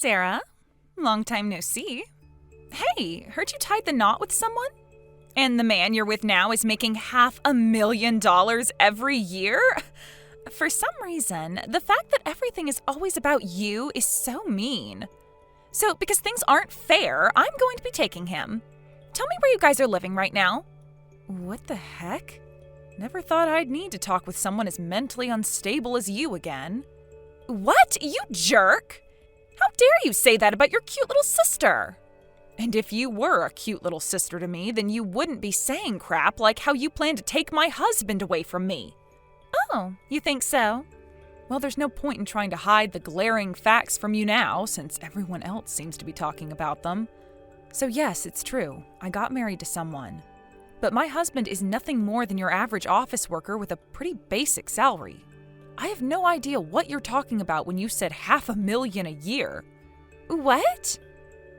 Sarah. Long time no see. Hey, heard you tied the knot with someone? And the man you're with now is making $500,000 every year? For some reason, the fact that everything is always about you is so mean. So, because things aren't fair, I'm going to be taking him. Tell me where you guys are living right now. What the heck? Never thought I'd need to talk with someone as mentally unstable as you again. What? You jerk! How dare you say that about your cute little sister? And if you were a cute little sister to me, then you wouldn't be saying crap like how you plan to take my husband away from me. Oh, you think so? Well, there's no point in trying to hide the glaring facts from you now, since everyone else seems to be talking about them. So yes, it's true. I got married to someone. But my husband is nothing more than your average office worker with a pretty basic salary. I have no idea what you're talking about when you said $500,000 a year. What?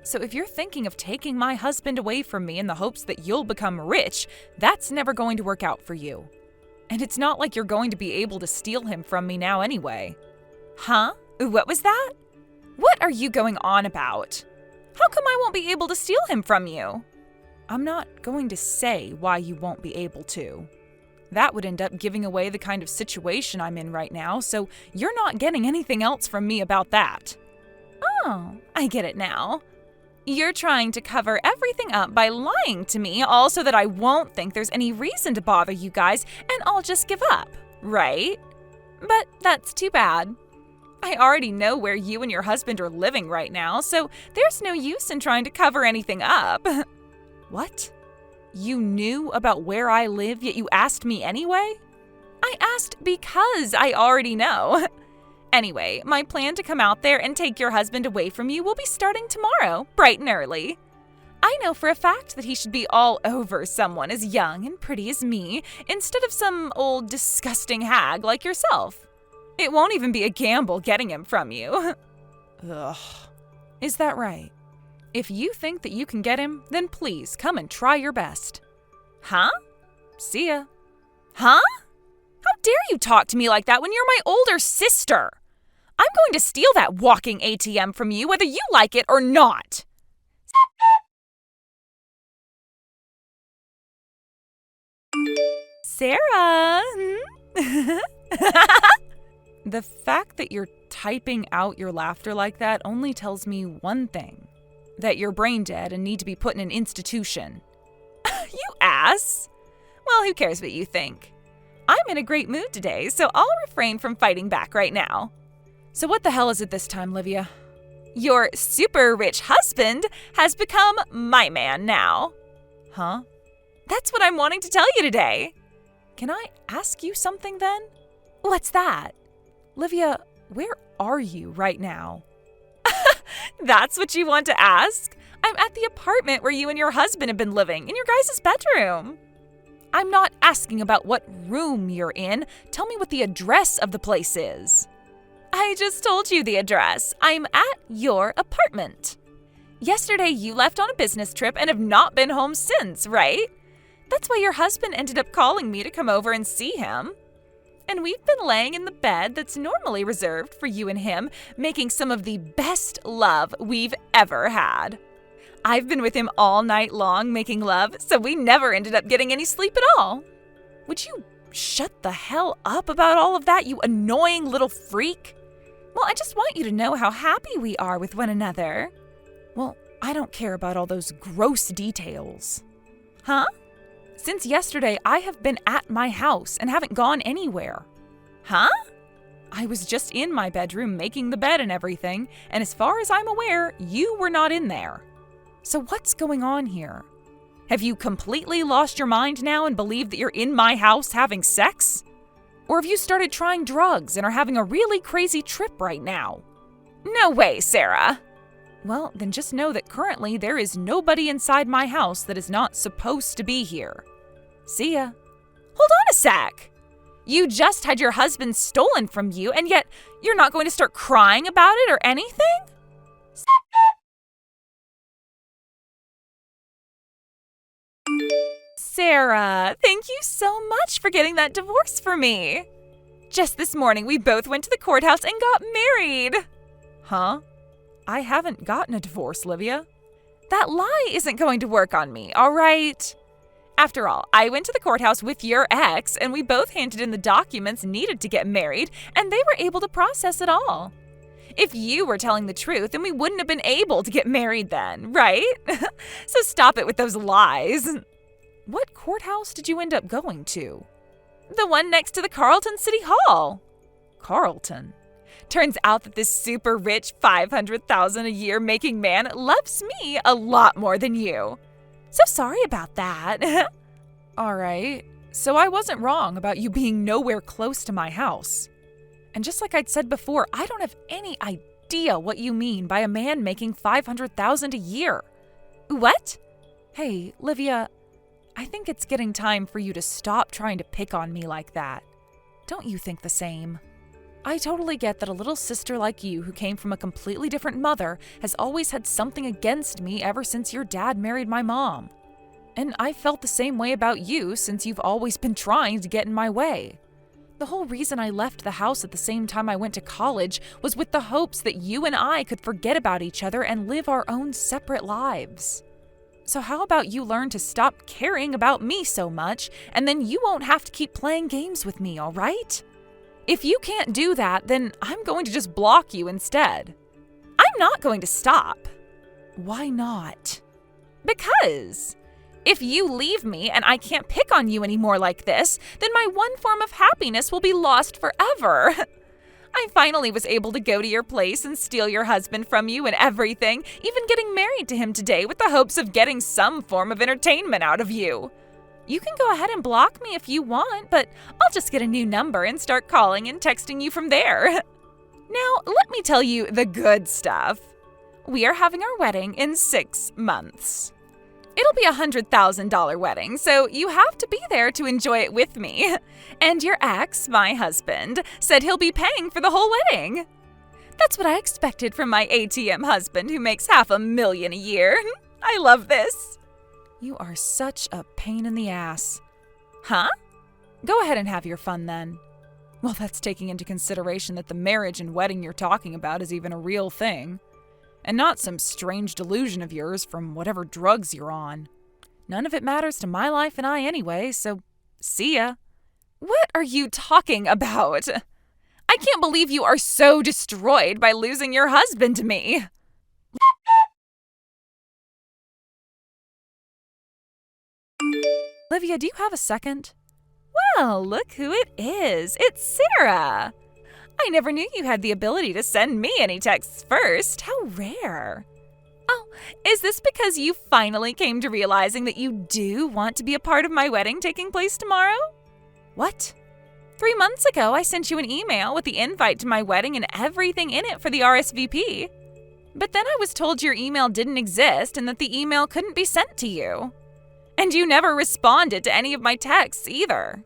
So if you're thinking of taking my husband away from me in the hopes that you'll become rich, that's never going to work out for you. And it's not like you're going to be able to steal him from me now anyway. Huh? What was that? What are you going on about? How come I won't be able to steal him from you? I'm not going to say why you won't be able to. That would end up giving away the kind of situation I'm in right now, so you're not getting anything else from me about that. Oh, I get it now. You're trying to cover everything up by lying to me, all so that I won't think there's any reason to bother you guys and I'll just give up, right? But that's too bad. I already know where you and your husband are living right now, so there's no use in trying to cover anything up. What? You knew about where I live, yet you asked me anyway? I asked because I already know. Anyway, my plan to come out there and take your husband away from you will be starting tomorrow, bright and early. I know for a fact that he should be all over someone as young and pretty as me, instead of some old disgusting hag like yourself. It won't even be a gamble getting him from you. Ugh. Is that right? If you think that you can get him, then please come and try your best. Huh? See ya. Huh? How dare you talk to me like that when you're my older sister? I'm going to steal that walking ATM from you whether you like it or not. Sarah? The fact that you're typing out your laughter like that only tells me one thing. That you're brain dead and need to be put in an institution. You ass! Well, who cares what you think? I'm in a great mood today, so I'll refrain from fighting back right now. So what the hell is it this time, Livia? Your super rich husband has become my man now. Huh? That's what I'm wanting to tell you today. Can I ask you something then? What's that? Livia, where are you right now? That's what you want to ask? I'm at the apartment where you and your husband have been living, in your guys' bedroom. I'm not asking about what room you're in. Tell me what the address of the place is. I just told you the address. I'm at your apartment. Yesterday you left on a business trip and have not been home since, right? That's why your husband ended up calling me to come over and see him. And we've been laying in the bed that's normally reserved for you and him, making some of the best love we've ever had. I've been with him all night long making love, so we never ended up getting any sleep at all. Would you shut the hell up about all of that, you annoying little freak? Well, I just want you to know how happy we are with one another. Well, I don't care about all those gross details. Huh? Since yesterday, I have been at my house and haven't gone anywhere. Huh? I was just in my bedroom making the bed and everything, and as far as I'm aware, you were not in there. So what's going on here? Have you completely lost your mind now and believe that you're in my house having sex? Or have you started trying drugs and are having a really crazy trip right now? No way, Sarah. Well, then just know that currently there is nobody inside my house that is not supposed to be here. See ya. Hold on a sec. You just had your husband stolen from you, and yet you're not going to start crying about it or anything? Sarah, thank you so much for getting that divorce for me. Just this morning, we both went to the courthouse and got married. Huh? I haven't gotten a divorce, Livia. That lie isn't going to work on me, all right? After all, I went to the courthouse with your ex, and we both handed in the documents needed to get married, and they were able to process it all. If you were telling the truth, then we wouldn't have been able to get married then, right? So stop it with those lies. What courthouse did you end up going to? The one next to the Carlton City Hall. Carlton? Turns out that this super rich $500,000 a year making man loves me a lot more than you. So sorry about that. All right, so I wasn't wrong about you being nowhere close to my house. And just like I'd said before, I don't have any idea what you mean by a man making $500,000 a year. What? Hey, Livia, I think it's getting time for you to stop trying to pick on me like that. Don't you think the same? I totally get that a little sister like you who came from a completely different mother has always had something against me ever since your dad married my mom. And I felt the same way about you since you've always been trying to get in my way. The whole reason I left the house at the same time I went to college was with the hopes that you and I could forget about each other and live our own separate lives. So how about you learn to stop caring about me so much, and then you won't have to keep playing games with me, all right? If you can't do that, then I'm going to just block you instead. I'm not going to stop. Why not? Because if you leave me and I can't pick on you anymore like this, then my one form of happiness will be lost forever. I finally was able to go to your place and steal your husband from you and everything, even getting married to him today with the hopes of getting some form of entertainment out of you. You can go ahead and block me if you want, but I'll just get a new number and start calling and texting you from there. Now, let me tell you the good stuff. We are having our wedding in 6 months. It'll be a $100,000 wedding, so you have to be there to enjoy it with me. And your ex, my husband, said he'll be paying for the whole wedding. That's what I expected from my ATM husband who makes $500,000 a year. I love this. You are such a pain in the ass. Huh? Go ahead and have your fun then. Well, that's taking into consideration that the marriage and wedding you're talking about is even a real thing. And not some strange delusion of yours from whatever drugs you're on. None of it matters to my life and I anyway, so see ya. What are you talking about? I can't believe you are so destroyed by losing your husband to me. Livia, do you have a second? Well, look who it is. It's Sarah. I never knew you had the ability to send me any texts first. How rare. Oh, is this because you finally came to realizing that you do want to be a part of my wedding taking place tomorrow? What? 3 months ago, I sent you an email with the invite to my wedding and everything in it for the RSVP. But then I was told your email didn't exist and that the email couldn't be sent to you. And you never responded to any of my texts either.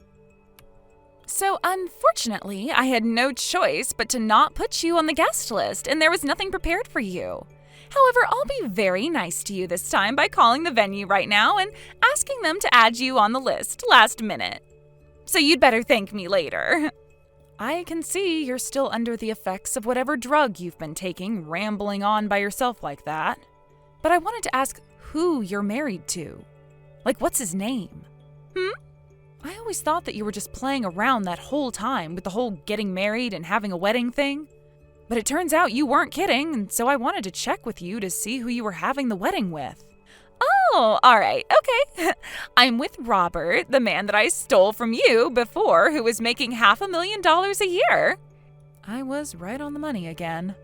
So unfortunately, I had no choice but to not put you on the guest list, and there was nothing prepared for you. However, I'll be very nice to you this time by calling the venue right now and asking them to add you on the list last minute. So you'd better thank me later. I can see you're still under the effects of whatever drug you've been taking, rambling on by yourself like that. But I wanted to ask who you're married to. Like, what's his name? I always thought that you were just playing around that whole time with the whole getting married and having a wedding thing. But it turns out you weren't kidding, and so I wanted to check with you to see who you were having the wedding with. Oh, all right, okay. I'm with Robert, the man that I stole from you before, who was making $500,000 a year. I was right on the money again.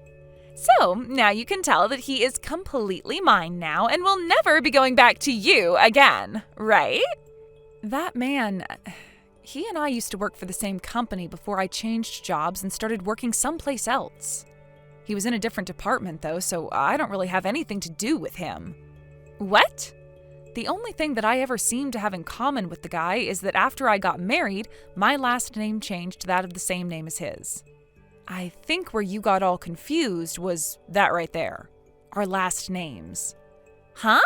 So, now you can tell that he is completely mine now and will never be going back to you again, right? That man, he and I used to work for the same company before I changed jobs and started working someplace else. He was in a different department though, so I don't really have anything to do with him. What? The only thing that I ever seem to have in common with the guy is that after I got married, my last name changed to that of the same name as his. I think where you got all confused was that right there. Our last names. Huh?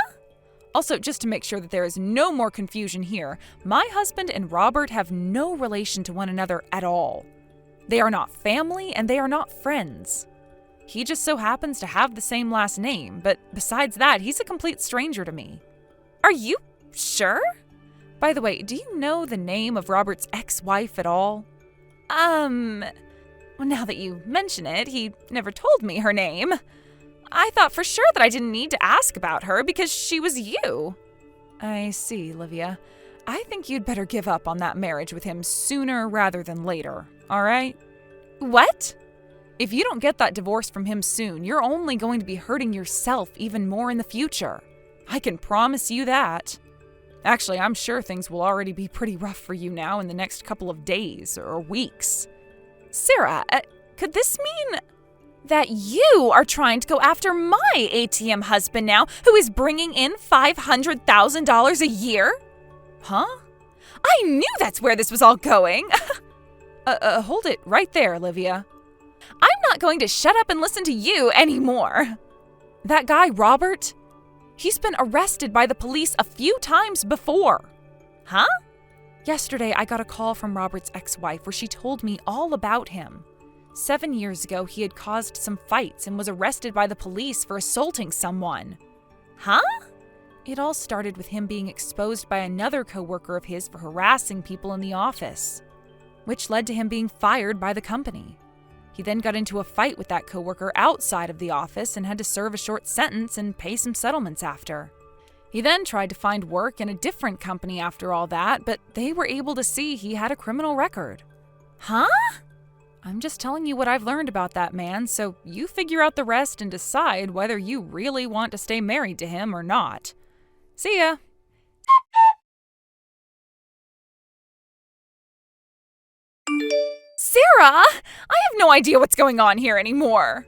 Also, just to make sure that there is no more confusion here, my husband and Robert have no relation to one another at all. They are not family and they are not friends. He just so happens to have the same last name, but besides that, he's a complete stranger to me. Are you sure? By the way, do you know the name of Robert's ex-wife at all? Well, now that you mention it, he never told me her name. I thought for sure that I didn't need to ask about her because she was you. I see, Livia. I think you'd better give up on that marriage with him sooner rather than later, all right? What? If you don't get that divorce from him soon, you're only going to be hurting yourself even more in the future. I can promise you that. Actually, I'm sure things will already be pretty rough for you now in the next couple of days or weeks. Sarah, could this mean that you are trying to go after my ATM husband now, who is bringing in $500,000 a year? Huh? I knew that's where this was all going. Hold it right there, Livia. I'm not going to shut up and listen to you anymore. That guy, Robert, he's been arrested by the police a few times before. Huh? Yesterday, I got a call from Robert's ex-wife where she told me all about him. 7 years ago, he had caused some fights and was arrested by the police for assaulting someone. Huh? It all started with him being exposed by another coworker of his for harassing people in the office, which led to him being fired by the company. He then got into a fight with that coworker outside of the office and had to serve a short sentence and pay some settlements after. He then tried to find work in a different company after all that, but they were able to see he had a criminal record. Huh? I'm just telling you what I've learned about that man, so you figure out the rest and decide whether you really want to stay married to him or not. See ya. Sarah! I have no idea what's going on here anymore.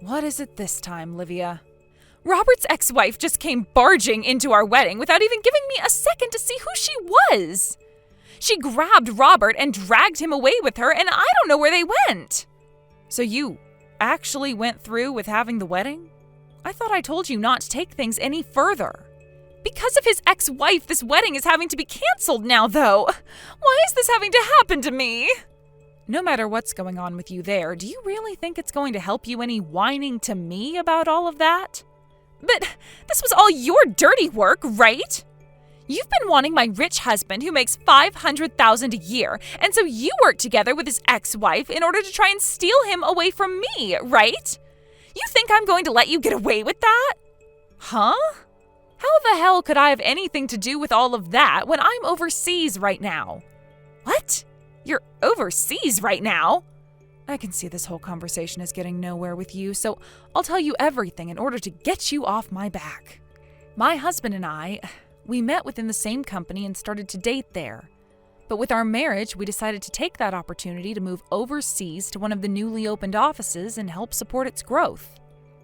What is it this time, Livia? Robert's ex-wife just came barging into our wedding without even giving me a second to see who she was. She grabbed Robert and dragged him away with her, and I don't know where they went. So you actually went through with having the wedding? I thought I told you not to take things any further. Because of his ex-wife, this wedding is having to be canceled now, though. Why is this having to happen to me? No matter what's going on with you there, do you really think it's going to help you any whining to me about all of that? But this was all your dirty work, right? You've been wanting my rich husband who makes $500,000 a year, and so you worked together with his ex-wife in order to try and steal him away from me, right? You think I'm going to let you get away with that? Huh? How the hell could I have anything to do with all of that when I'm overseas right now? What? You're overseas right now? I can see this whole conversation is getting nowhere with you, so I'll tell you everything in order to get you off my back. My husband and I, we met within the same company and started to date there. But with our marriage, we decided to take that opportunity to move overseas to one of the newly opened offices and help support its growth.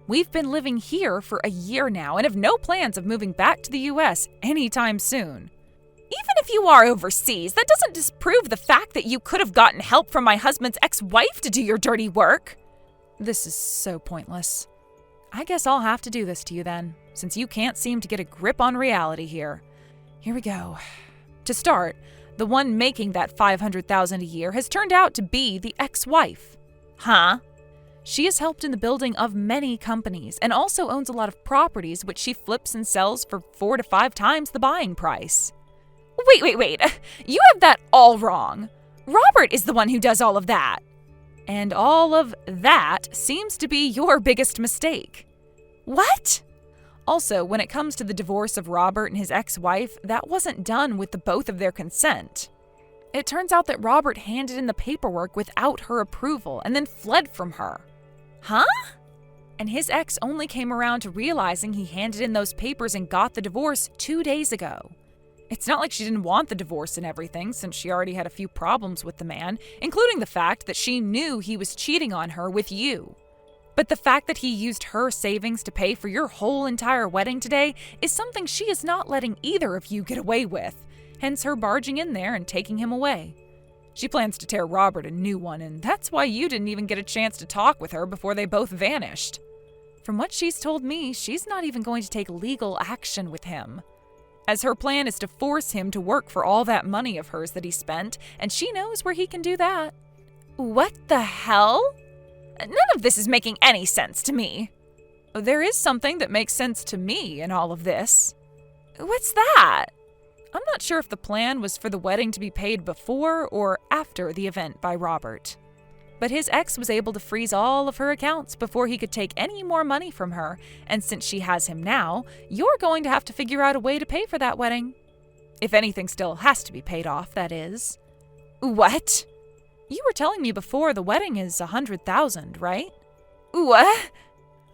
We've been living here for a year now and have no plans of moving back to the US anytime soon. Even if you are overseas, that doesn't disprove the fact that you could have gotten help from my husband's ex-wife to do your dirty work. This is so pointless. I guess I'll have to do this to you then, since you can't seem to get a grip on reality here. Here we go. To start, the one making that $500,000 a year has turned out to be the ex-wife. Huh? She has helped in the building of many companies and also owns a lot of properties which she flips and sells for 4 to 5 times the buying price. Wait. You have that all wrong. Robert is the one who does all of that. And all of that seems to be your biggest mistake. What? Also, when it comes to the divorce of Robert and his ex-wife, that wasn't done with the both of their consent. It turns out that Robert handed in the paperwork without her approval and then fled from her. Huh? And his ex only came around to realizing he handed in those papers and got the divorce 2 days ago. It's not like she didn't want the divorce and everything, since she already had a few problems with the man, including the fact that she knew he was cheating on her with you. But the fact that he used her savings to pay for your whole entire wedding today is something she is not letting either of you get away with, hence her barging in there and taking him away. She plans to tear Robert a new one, and that's why you didn't even get a chance to talk with her before they both vanished. From what she's told me, she's not even going to take legal action with him, as her plan is to force him to work for all that money of hers that he spent, and she knows where he can do that. What the hell? None of this is making any sense to me. There is something that makes sense to me in all of this. What's that? I'm not sure if the plan was for the wedding to be paid before or after the event by Robert. But his ex was able to freeze all of her accounts before he could take any more money from her, and since she has him now, you're going to have to figure out a way to pay for that wedding. If anything still has to be paid off, that is. What? You were telling me before the wedding is $100,000, right? What?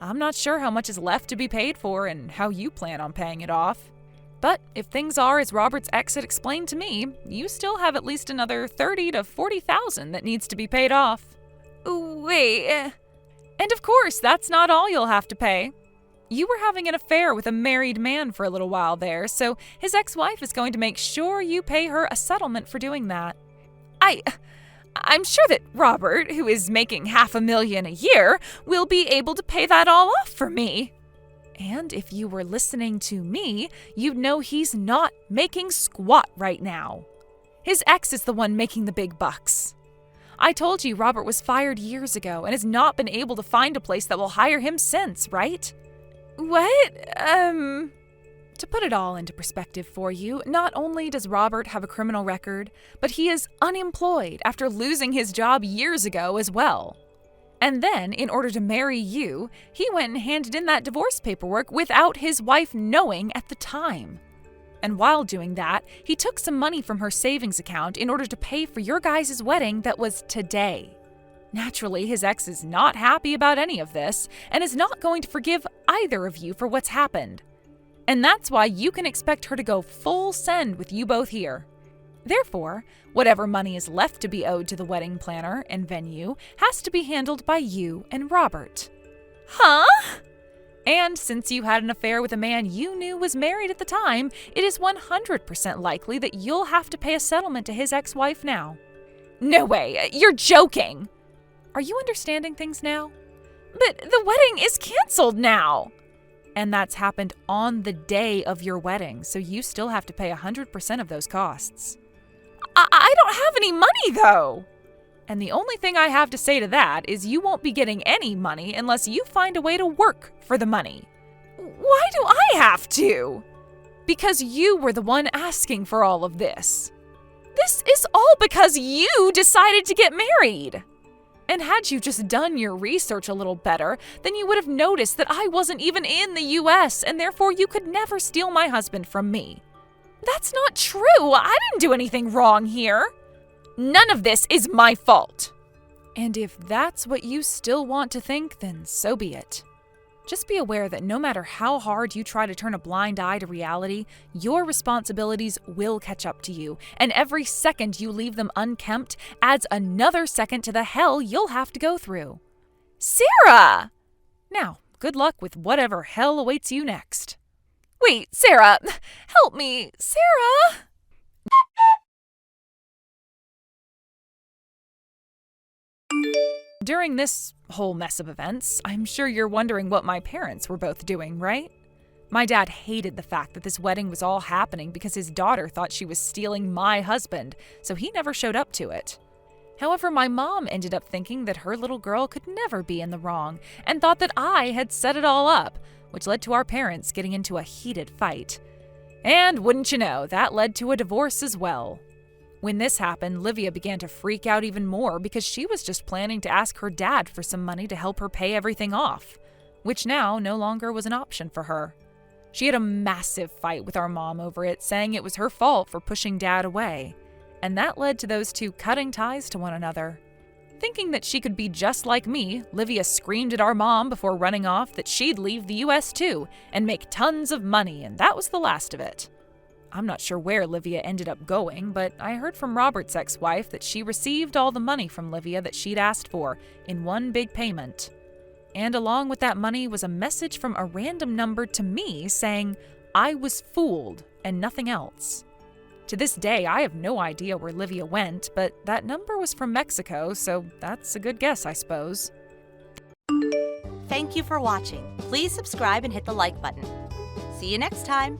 I'm not sure how much is left to be paid for and how you plan on paying it off. But if things are as Robert's ex had explained to me, you still have at least another $30,000 to $40,000 that needs to be paid off. Wait. And of course, that's not all you'll have to pay. You were having an affair with a married man for a little while there, so his ex-wife is going to make sure you pay her a settlement for doing that. I'm sure that Robert, who is making $500,000 a year, will be able to pay that all off for me. And if you were listening to me, you'd know he's not making squat right now. His ex is the one making the big bucks. I told you Robert was fired years ago and has not been able to find a place that will hire him since, right? What? To put it all into perspective for you, not only does Robert have a criminal record, but he is unemployed after losing his job years ago as well. And then, in order to marry you, he went and handed in that divorce paperwork without his wife knowing at the time. And while doing that, he took some money from her savings account in order to pay for your guys' wedding that was today. Naturally, his ex is not happy about any of this and is not going to forgive either of you for what's happened. And that's why you can expect her to go full send with you both here. Therefore, whatever money is left to be owed to the wedding planner and venue has to be handled by you and Robert. Huh? And since you had an affair with a man you knew was married at the time, it is 100% likely that you'll have to pay a settlement to his ex-wife now. No way, you're joking! Are you understanding things now? But the wedding is canceled now! And that's happened on the day of your wedding, so you still have to pay 100% of those costs. I don't have any money, though! And the only thing I have to say to that is you won't be getting any money unless you find a way to work for the money. Why do I have to? Because you were the one asking for all of this. This is all because you decided to get married. And had you just done your research a little better, then you would have noticed that I wasn't even in the US, and therefore you could never steal my husband from me. That's not true. I didn't do anything wrong here. None of this is my fault. And if that's what you still want to think, then so be it. Just be aware that no matter how hard you try to turn a blind eye to reality, your responsibilities will catch up to you, and every second you leave them unkempt adds another second to the hell you'll have to go through. Sarah! Now, good luck with whatever hell awaits you next. Wait, Sarah! Help me! Sarah! During this whole mess of events, I'm sure you're wondering what my parents were both doing, right? My dad hated the fact that this wedding was all happening because his daughter thought she was stealing my husband, so he never showed up to it. However, my mom ended up thinking that her little girl could never be in the wrong and thought that I had set it all up, which led to our parents getting into a heated fight. And wouldn't you know, that led to a divorce as well. When this happened, Livia began to freak out even more because she was just planning to ask her dad for some money to help her pay everything off, which now no longer was an option for her. She had a massive fight with our mom over it, saying it was her fault for pushing Dad away, and that led to those two cutting ties to one another. Thinking that she could be just like me, Livia screamed at our mom before running off that she'd leave the US too and make tons of money, and that was the last of it. I'm not sure where Livia ended up going, but I heard from Robert's ex-wife that she received all the money from Livia that she'd asked for in one big payment. And along with that money was a message from a random number to me saying I was fooled and nothing else. To this day, I have no idea where Livia went, but that number was from Mexico, so that's a good guess, I suppose. Thank you for watching. Please subscribe and hit the like button. See you next time.